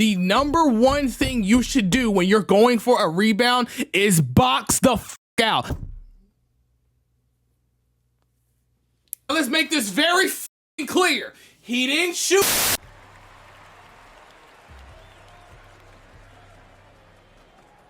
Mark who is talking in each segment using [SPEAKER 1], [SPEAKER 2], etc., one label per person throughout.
[SPEAKER 1] The number one thing you should do when you're going for a rebound is box the f out. Let's make this very clear. He didn't shoot.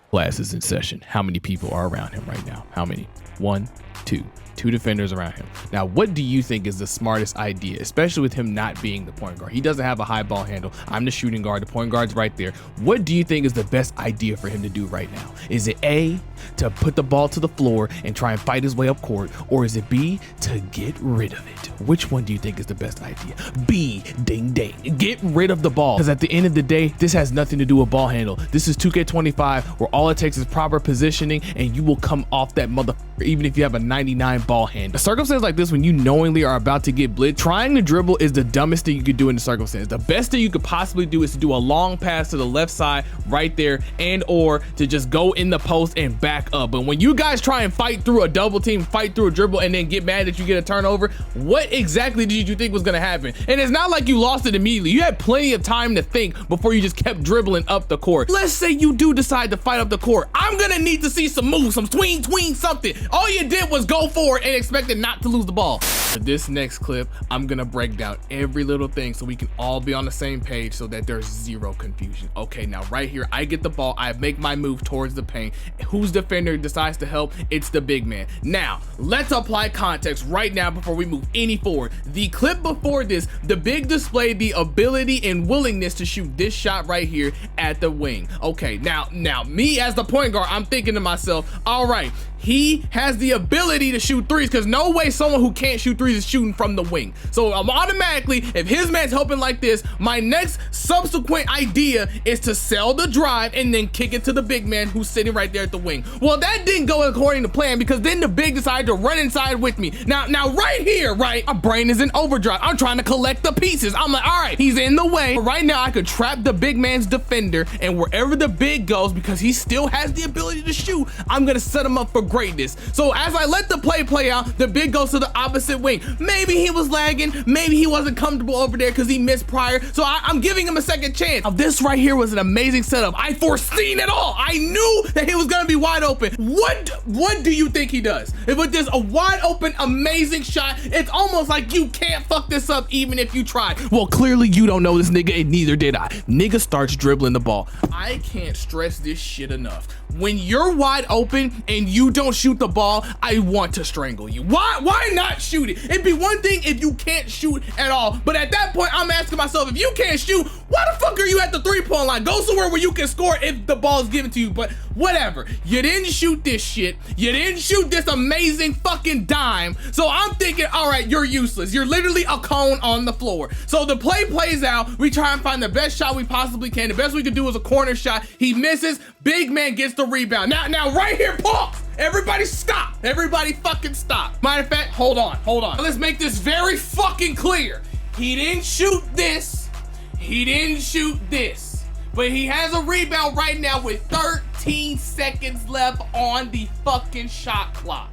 [SPEAKER 1] Class is in session. How many people are around him right now? How many? One, two. Two defenders around him. Now, what do you think is the smartest idea, especially with him not being the point guard? He doesn't have a high ball handle. I'm the shooting guard. The point guard's right there. What do you think is the best idea for him to do right now? Is it A, to put the ball to the floor and try and fight his way up court? Or is it B, to get rid of it? Which one do you think is the best idea? B, ding ding. Get rid of the ball. Because at the end of the day, this has nothing to do with ball handle. This is 2K25, where all it takes is proper positioning and you will come off that motherfucker even if you have a 99 ball hand. A circumstance like this, when you knowingly are about to get blitzed, trying to dribble is the dumbest thing you could do in the circumstance. The best thing you could possibly do is to do a long pass to the left side right there, and or to just go in the post and back up. But when you guys try and fight through a double team, fight through a dribble, and then get mad that you get a turnover, what exactly did you think was gonna happen? And it's not like you lost it immediately. You had plenty of time to think before you just kept dribbling up the court. Let's say you do decide to fight up the court. I'm gonna need to see some moves, some tween, something. All you did was go forward and expected not to lose the ball. For this next clip, I'm gonna break down every little thing so we can all be on the same page so that there's zero confusion. Okay, now right here, I get the ball, I make my move towards the paint. Whose defender decides to help? It's the big man. Now, let's apply context right now before we move any forward. The clip before this, the big displayed the ability and willingness to shoot this shot right here at the wing. Okay, now me as the point guard, I'm thinking to myself, all right, he has the ability to shoot threes, because no way someone who can't shoot threes is shooting from the wing. So I'm automatically, if his man's helping like this, my next subsequent idea is to sell the drive and then kick it to the big man who's sitting right there at the wing. Well, that didn't go according to plan, because then the big decided to run inside with me. Now right here, right, my brain is in overdrive. I'm trying to collect the pieces. I'm like, all right, he's in the way. But right now I could trap the big man's defender, and wherever the big goes, because he still has the ability to shoot, I'm gonna set him up for greatness. So as I let the play out, the big goes to the opposite wing. Maybe he was lagging, maybe he wasn't comfortable over there because he missed prior, so I'm giving him a second chance. Now, this right here was an amazing setup. I foreseen it all. I knew that he was gonna be wide open. What do you think he does? If with this a wide open amazing shot, it's almost like you can't fuck this up even if you try. Well, clearly you don't know this nigga, and neither did I. Nigga starts dribbling the ball. I can't stress this shit enough. When you're wide open and you don't shoot the ball, I want to strangle you. Why not shoot it? It'd be one thing if you can't shoot at all, but at that point, I'm asking myself, if you can't shoot, why the fuck are you at the three-point line? Go somewhere where you can score if the ball is given to you, but whatever. You didn't shoot this shit. You didn't shoot this amazing fucking dime, so I'm thinking, all right, you're useless. You're literally a cone on the floor. So the play plays out. We try and find the best shot we possibly can. The best we could do is a corner shot. He misses. Big man gets the rebound. Now right here, pause. Everybody stop. Everybody fucking stop. Matter of fact, hold on. Let's make this very fucking clear. He didn't shoot this. He didn't shoot this. But he has a rebound right now with 13 seconds left on the fucking shot clock.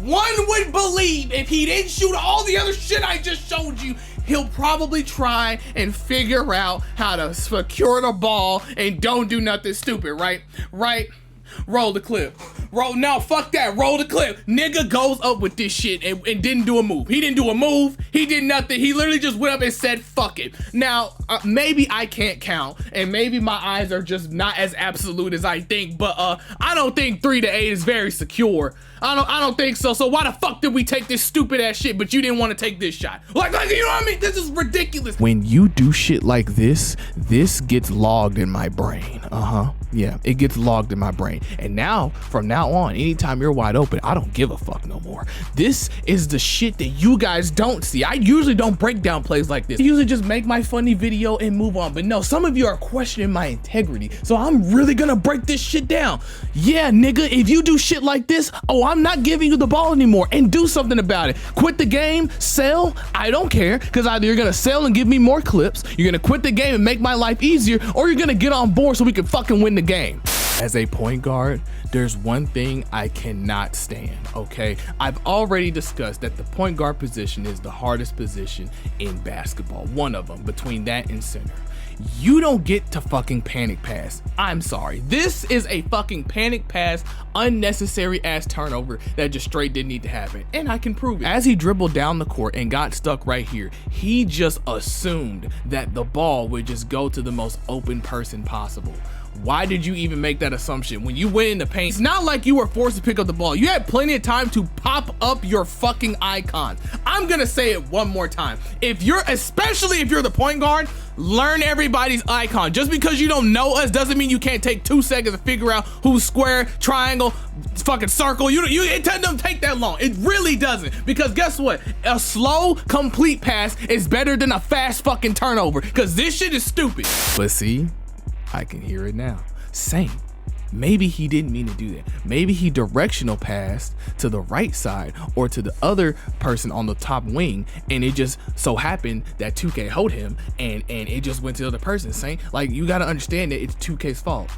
[SPEAKER 1] One would believe if he didn't shoot all the other shit I just showed you, he'll probably try and figure out how to secure the ball and don't do nothing stupid, right? Roll the clip. No, fuck that. Roll the clip. Nigga goes up with this shit and didn't do a move. He didn't do a move. He did nothing. He literally just went up and said, fuck it. Now, maybe I can't count, and maybe my eyes are just not as absolute as I think, but I don't think 3 to 8 is very secure. I don't think so. So why the fuck did we take this stupid ass shit, but you didn't want to take this shot? Like, you know what I mean? This is ridiculous. When you do shit like this gets logged in my brain. Yeah, it gets logged in my brain. And now, from now on, anytime you're wide open, I don't give a fuck no more. This is the shit that you guys don't see. I usually don't break down plays like this. I usually just make my funny video and move on. But no, some of you are questioning my integrity. So I'm really gonna break this shit down. Yeah, nigga, if you do shit like this, I'm not giving you the ball anymore, and do something about it. Quit the game, sell, I don't care, because either you're gonna sell and give me more clips, you're gonna quit the game and make my life easier, or you're gonna get on board so we can fucking win the game. As a point guard, there's one thing I cannot stand, okay? I've already discussed that the point guard position is the hardest position in basketball, one of them, between that and center. You don't get to fucking panic pass. I'm sorry. This is a fucking panic pass, unnecessary ass turnover that just straight didn't need to happen. And I can prove it. As he dribbled down the court and got stuck right here, he just assumed that the ball would just go to the most open person possible. Why did you even make that assumption? When you went in the paint, it's not like you were forced to pick up the ball. You had plenty of time to pop up your fucking icons. I'm gonna say it one more time. Especially if you're the point guard, learn everybody's icon. Just because you don't know us doesn't mean you can't take 2 seconds to figure out who's square, triangle, fucking circle. It doesn't take that long. It really doesn't. Because guess what? A slow, complete pass is better than a fast fucking turnover. Because this shit is stupid. But see, I can hear it now. Same. Maybe he didn't mean to do that. Maybe he directional passed to the right side or to the other person on the top wing, and it just so happened that 2K hold him, and it just went to the other person. Same. Like, you got to understand that it's 2K's fault.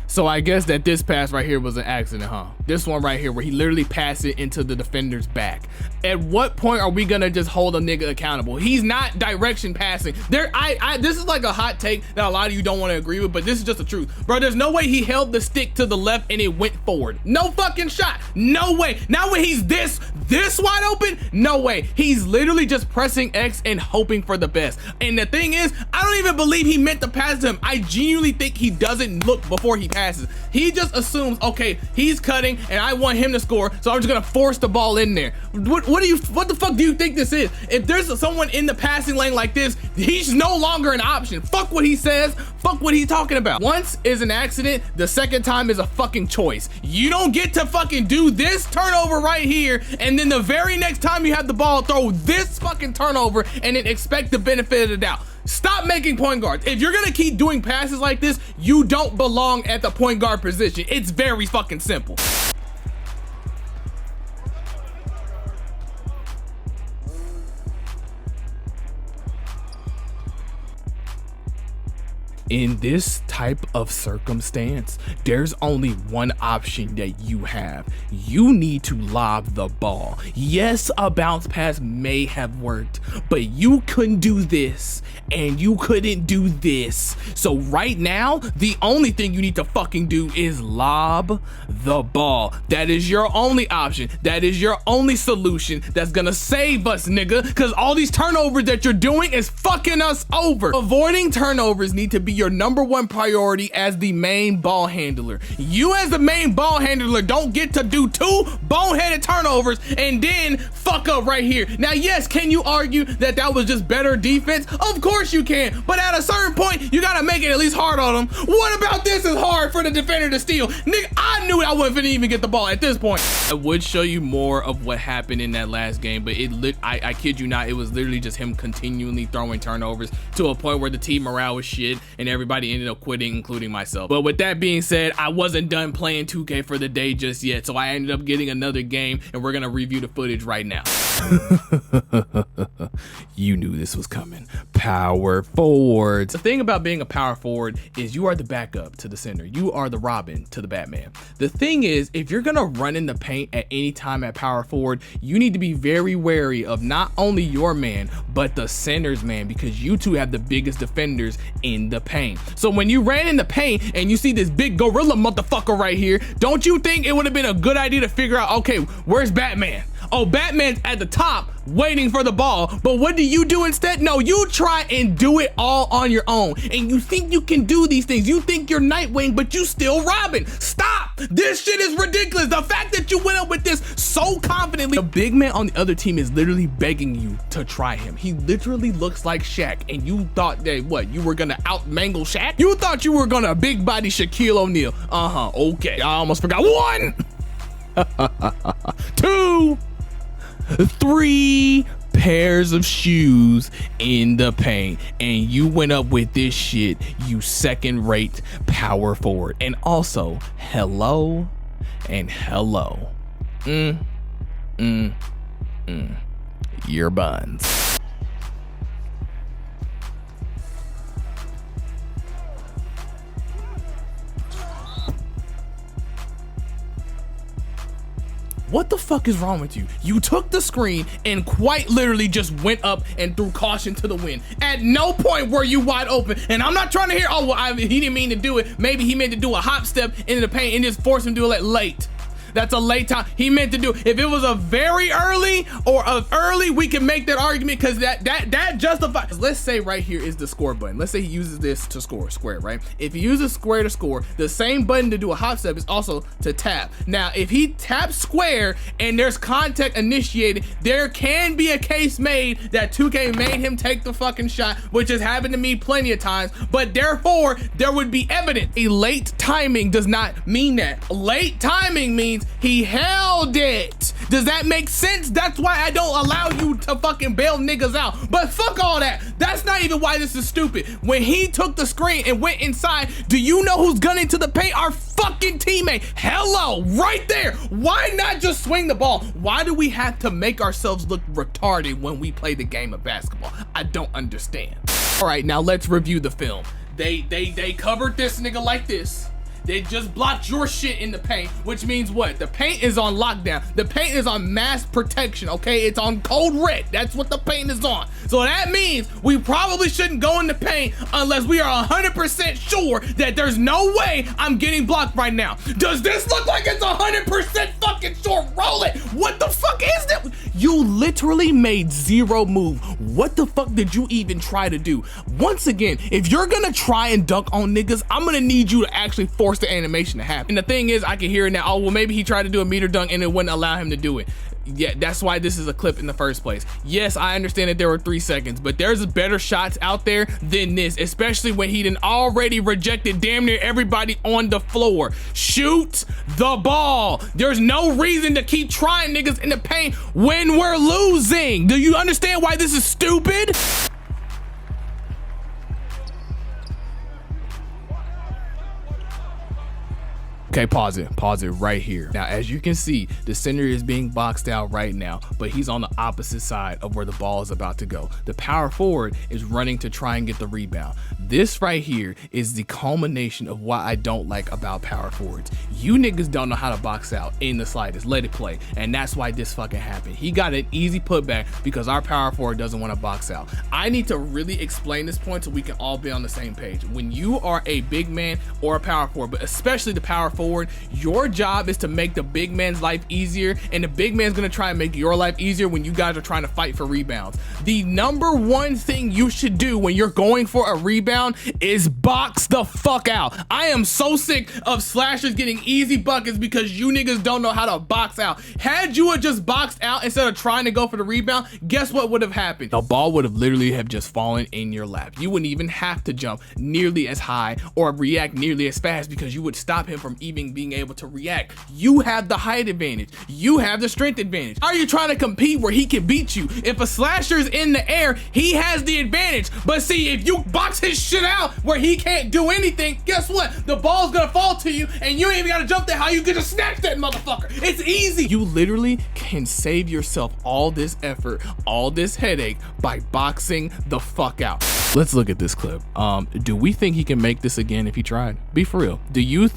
[SPEAKER 1] So I guess that this pass right here was an accident, huh? This one right here where he literally passed it into the defender's back. At what point are we gonna just hold a nigga accountable? He's not direction passing. This is like a hot take that a lot of you don't want to agree with, but this is just the truth. Bro, there's no way he held the stick to the left and it went forward. No fucking shot. No way. Now when he's this wide open, no way. He's literally just pressing X and hoping for the best. And the thing is, I don't even believe he meant to pass to him. I genuinely think he doesn't look before he passes. He just assumes, okay, he's cutting and I want him to score, so I'm just gonna force the ball in there. What the fuck do you think this is? If there's someone in the passing lane like this, he's no longer an option. Fuck what he says, fuck what he's talking about. Once is an accident, the second time is a fucking choice. You don't get to fucking do this turnover right here, and then the very next time you have the ball, throw this fucking turnover and then expect the benefit of the doubt. Stop making point guards. If you're gonna keep doing passes like this, you don't belong at the point guard position. It's very fucking simple. In this type of circumstance, there's only one option that you have. You need to lob the ball. Yes, a bounce pass may have worked, but you couldn't do this and you couldn't do this. So right now, the only thing you need to fucking do is lob the ball. That is your only option. That is your only solution that's gonna save us, nigga, because all these turnovers that you're doing is fucking us over. Avoiding turnovers need to be your #1 priority as the main ball handler. You as the main ball handler don't get to do 2 boneheaded turnovers and then fuck up right here. Now, yes, can you argue that that was just better defense? Of course you can, but at a certain point, you gotta make it at least hard on them. What about this is hard for the defender to steal? Nigga, I knew I wasn't finna even get the ball at this point. I would show you more of what happened in that last game, but I kid you not, it was literally just him continually throwing turnovers to a point where the team morale was shit and everybody ended up quitting, including myself. But with that being said, I wasn't done playing 2K for the day just yet, so I ended up getting another game and we're gonna review the footage right now. You knew this was coming. Power forwards. The thing about being a power forward is you are the backup to the center. You are the Robin to the Batman. The thing is, if you're gonna run in the paint at any time at power forward, you need to be very wary of not only your man, but the center's man, because you two have the biggest defenders in the paint. So when you ran in the paint and you see this big gorilla motherfucker right here, don't you think it would have been a good idea to figure out, okay, where's Batman? Oh, Batman's at the top waiting for the ball. But what do you do instead? No, you try and do it all on your own. And you think you can do these things. You think you're Nightwing, but you still Robin. Stop. This shit is ridiculous. The fact that you went up with this so confidently. The big man on the other team is literally begging you to try him. He literally looks like Shaq. And you thought that, what, you were going to out-mangle Shaq? You thought you were going to big body Shaquille O'Neal. Okay. I almost forgot. 1, 2, 3 pairs of shoes in the paint, and you went up with this shit, you second-rate power forward. And also, hello and hello. Your buns. What the fuck is wrong with you? You took the screen and quite literally just went up and threw caution to the wind. At no point were you wide open. And I'm not trying to hear, oh, well, he didn't mean to do it. Maybe he meant to do a hop step into the paint and just force him to do it late. That's a late time. He meant to do, if it was a very early or a early, we can make that argument because that justifies. Let's say right here is the score button. Let's say he uses this to score, square, right? If he uses square to score, the same button to do a hop step is also to tap. Now, if he taps square and there's contact initiated, there can be a case made that 2K made him take the fucking shot, which has happened to me plenty of times, but therefore there would be evidence. A late timing does not mean that. Late timing means he held it. Does that make sense? That's why I don't allow you to fucking bail niggas out. But fuck all that. That's not even why this is stupid. When he took the screen and went inside, do you know who's gunning to the paint? Our fucking teammate. Hello, right there. Why not just swing the ball? Why do we have to make ourselves look retarded when we play the game of basketball? I don't understand. All right, now let's review the film. They covered this nigga like this. They just blocked your shit in the paint, which means what? The paint is on lockdown. The paint is on mass protection, okay? It's on code red. That's what the paint is on. So that means we probably shouldn't go in the paint unless we are 100% sure that there's no way I'm getting blocked right now. Does this look like it's 100% fucking sure? Roll it. What the fuck is that? You literally made zero move. What the fuck did you even try to do? Once again, if you're gonna try and dunk on niggas, I'm gonna need you to actually force the animation to happen. And the thing is, I can hear it now. Oh, well, maybe he tried to do a meter dunk and it wouldn't allow him to do it. Yeah, that's why this is a clip in the first place. Yes, I understand that there were 3 seconds, but there's better shots out there than this, especially when he done already rejected damn near everybody on the floor. Shoot the ball. There's no reason to keep trying niggas in the paint when we're losing. Do you understand why this is stupid? Okay, pause it right here. Now, as you can see, the center is being boxed out right now, but he's on the opposite side of where the ball is about to go. The power forward is running to try and get the rebound. This right here is the culmination of what I don't like about power forwards. You niggas don't know how to box out in the slightest. Let it play. And that's why this fucking happened. He got an easy putback because our power forward doesn't want to box out. I need to really explain this point so we can all be on the same page. When you are a big man or a power forward, but especially the power forward, your job is to make the big man's life easier, and the big man's gonna try and make your life easier when you guys are trying to fight for rebounds. The number one thing you should do when you're going for a rebound is box the fuck out. I am so sick of slashers getting easy buckets because you niggas don't know how to box out. Had you have just boxed out instead of trying to go for the rebound, guess what would have happened? The ball would have literally have just fallen in your lap. You wouldn't even have to jump nearly as high or react nearly as fast because you would stop him from even being able to react. You have the height advantage. You have the strength advantage. Are you trying to compete where he can beat you? If a slasher's in the air, he has the advantage. But see, if you box his shit out where he can't do anything, guess what? The ball's gonna fall to you and you ain't even gotta jump there. How you gonna snatch that motherfucker? It's easy. You literally can save yourself all this effort, all this headache by boxing the fuck out. Let's look at this clip. Do we think he can make this again if he tried? Be for real. Do you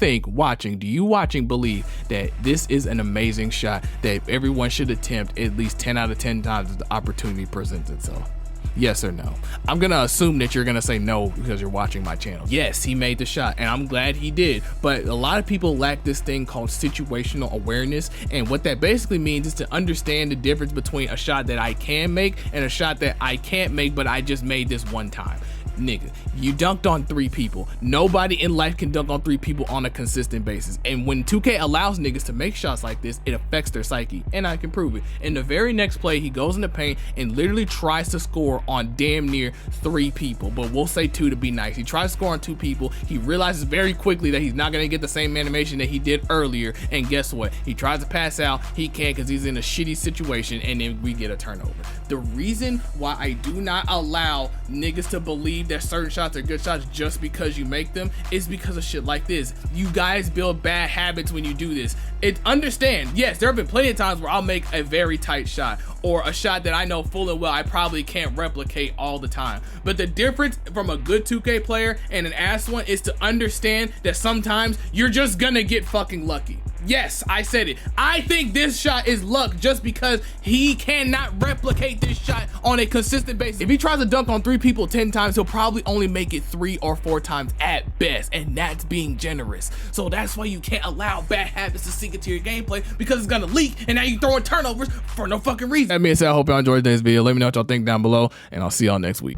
[SPEAKER 1] believe that this is an amazing shot that everyone should attempt at least 10 out of 10 times as the opportunity presents itself? Yes or no? I'm gonna assume that you're gonna say no because you're watching my channel. Yes, he made the shot and I'm glad he did, but a lot of people lack this thing called situational awareness, and what that basically means is to understand the difference between a shot that I can make and a shot that I can't make but I just made this one time. Nigga, you dunked on 3 people. Nobody in life can dunk on 3 people on a consistent basis. And when 2K allows niggas to make shots like this, it affects their psyche. And I can prove it. In the very next play, he goes in the paint and literally tries to score on damn near 3 people. But we'll say 2 to be nice. He tries to score on 2 people. He realizes very quickly that he's not going to get the same animation that he did earlier. And guess what? He tries to pass out. He can't because he's in a shitty situation. And then we get a turnover. The reason why I do not allow niggas to believe that certain shots are good shots just because you make them is because of shit like this. You guys build bad habits when you do this. Understand, yes, there have been plenty of times where I'll make a very tight shot or a shot that I know full and well I probably can't replicate all the time. But the difference from a good 2K player and an ass one is to understand that sometimes you're just gonna get fucking lucky. Yes, I said it. I think this shot is luck just because he cannot replicate this shot on a consistent basis. If he tries to dunk on 3 people 10 times, he'll probably only make it 3 or 4 times at best, and that's being generous. So that's why you can't allow bad habits to sink into your gameplay, because it's gonna leak, and now you're throwing turnovers for no fucking reason. That being said, I hope y'all enjoyed today's video. Let me know what y'all think down below, and I'll see y'all next week.